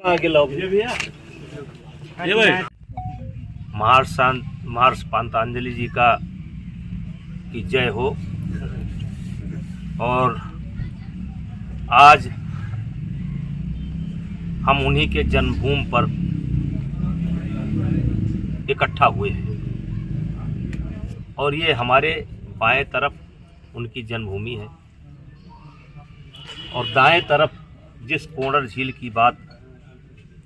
आगे लाओ भैया। ये भाई महर्षि पातंजलि जी का की जय हो। और आज हम उन्हीं के जन्मभूमि पर इकट्ठा हुए हैं और ये हमारे बाएं तरफ उनकी जन्मभूमि है और दाएं तरफ जिस कोणर झील की बात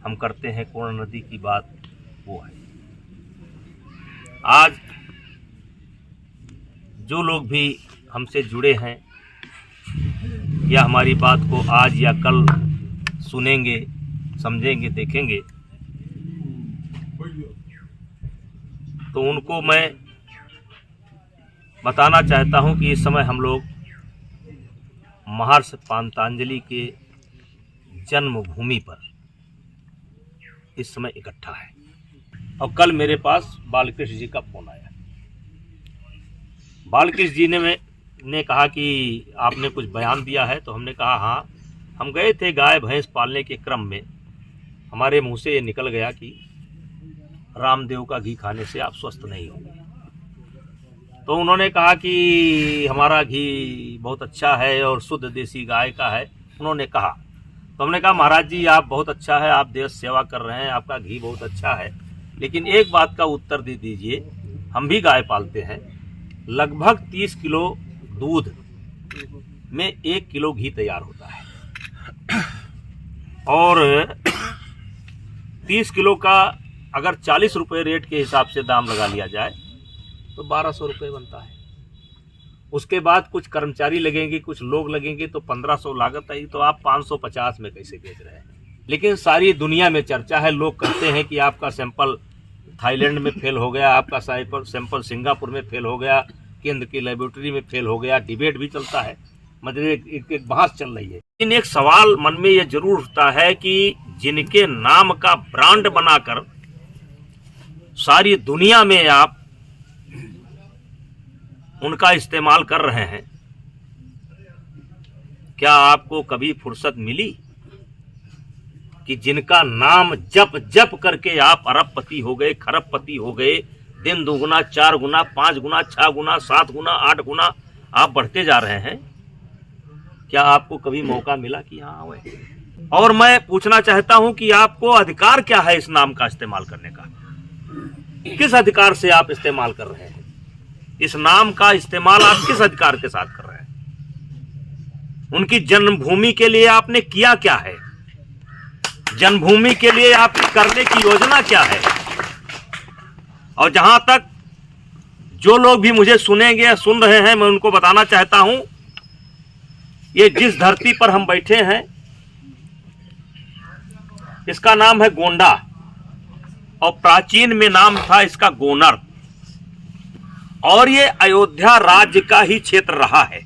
हम करते हैं, कोणर नदी की बात, वो है। आज जो लोग भी हमसे जुड़े हैं या हमारी बात को आज या कल सुनेंगे, समझेंगे, देखेंगे, तो उनको मैं बताना चाहता हूं कि इस समय हम लोग महर्षि पातंजलि के जन्मभूमि पर इस समय इकट्ठा है। और कल मेरे पास बालकृष्ण जी का फोन आया। बालकृष्ण जी ने कहा कि आपने कुछ बयान दिया है, तो हमने कहा हाँ, हम गए थे गाय भैंस पालने के क्रम में, हमारे मुंह से ये निकल गया कि रामदेव का घी खाने से आप स्वस्थ नहीं होंगे। तो उन्होंने कहा कि हमारा घी बहुत अच्छा है और शुद्ध देसी गाय का है, उन्होंने कहा। तो हमने कहा महाराज जी आप बहुत अच्छा है, आप देश सेवा कर रहे हैं, आपका घी बहुत अच्छा है, लेकिन एक बात का उत्तर दे दीजिए, हम भी गाय पालते हैं, लगभग 30 किलो दूध में 1 किलो घी तैयार होता है और 30 किलो का अगर 40 रुपये रेट के हिसाब से दाम लगा लिया जाए तो 1200 रुपये बनता है। उसके बाद कुछ कर्मचारी लगेंगे, कुछ लोग लगेंगे, तो 1500 लागत आई, तो आप 550 में कैसे बेच रहे हैं? लेकिन सारी दुनिया में चर्चा है, लोग कहते हैं कि आपका सैंपल थाईलैंड में फेल हो गया, आपका सैंपल सिंगापुर में फेल हो गया, केंद्र की लेबोरेटरी में फेल हो गया, डिबेट भी चलता है, मतलब एक बहस चल रही है। लेकिन एक सवाल मन में यह जरूर उठता है कि जिनके नाम का ब्रांड बनाकर सारी दुनिया में आप उनका इस्तेमाल कर रहे हैं, क्या आपको कभी फुर्सत मिली कि जिनका नाम जप जप करके आप अरबपति हो गए, खरबपति हो गए, दिन दुगुना, 4 गुना, 5 गुना, 6 गुना, 7 गुना, 8 गुना आप बढ़ते जा रहे हैं? क्या आपको कभी मौका मिला कि यहाँ आए? और मैं पूछना चाहता हूं कि आपको अधिकार क्या है इस नाम का इस्तेमाल करने का? किस अधिकार से आप इस्तेमाल कर रहे हैं? इस नाम का इस्तेमाल आप किस अधिकार के साथ कर रहे हैं? उनकी जन्मभूमि के लिए आपने किया क्या है? जन्मभूमि के लिए आपकी करने की योजना क्या है? और जहां तक जो लोग भी मुझे सुनेंगे या सुन रहे हैं, मैं उनको बताना चाहता हूं, ये जिस धरती पर हम बैठे हैं इसका नाम है गोंडा और प्राचीन में नाम था इसका गोनर, और ये अयोध्या राज्य का ही क्षेत्र रहा है।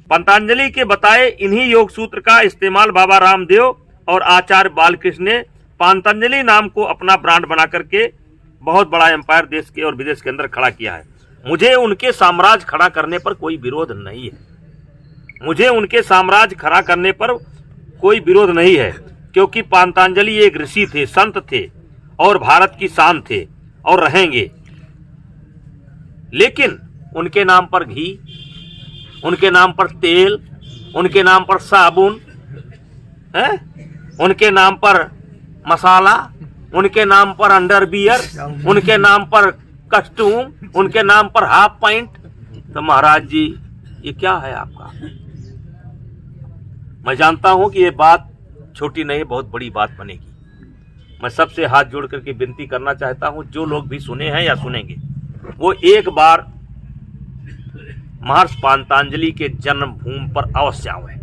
पतंजलि के बताए इन्हीं योग सूत्र का इस्तेमाल बाबा रामदेव और आचार्य बालकृष्ण ने पतंजलि नाम को अपना ब्रांड बना करके बहुत बड़ा एम्पायर देश के और विदेश के अंदर खड़ा किया है। मुझे उनके साम्राज्य खड़ा करने पर कोई विरोध नहीं है, मुझे उनके साम्राज्य खड़ा करने पर कोई विरोध नहीं है, क्योंकि पतंजलि एक ऋषि थे, संत थे और भारत की शान थे और रहेंगे। लेकिन उनके नाम पर घी, उनके नाम पर तेल, उनके नाम पर साबुन है, उनके नाम पर मसाला, उनके नाम पर अंडरवियर, उनके नाम पर कस्टूम, उनके नाम पर हाफ पैंट, तो महाराज जी ये क्या है आपका? मैं जानता हूं कि ये बात छोटी नहीं, बहुत बड़ी बात बनेगी। मैं सबसे हाथ जोड़ करके विनती करना चाहता हूं, जो लोग भी सुने हैं या सुनेंगे, वो एक बार महर्षि पातंजलि के जन्मभूमि पर अवश्य आए।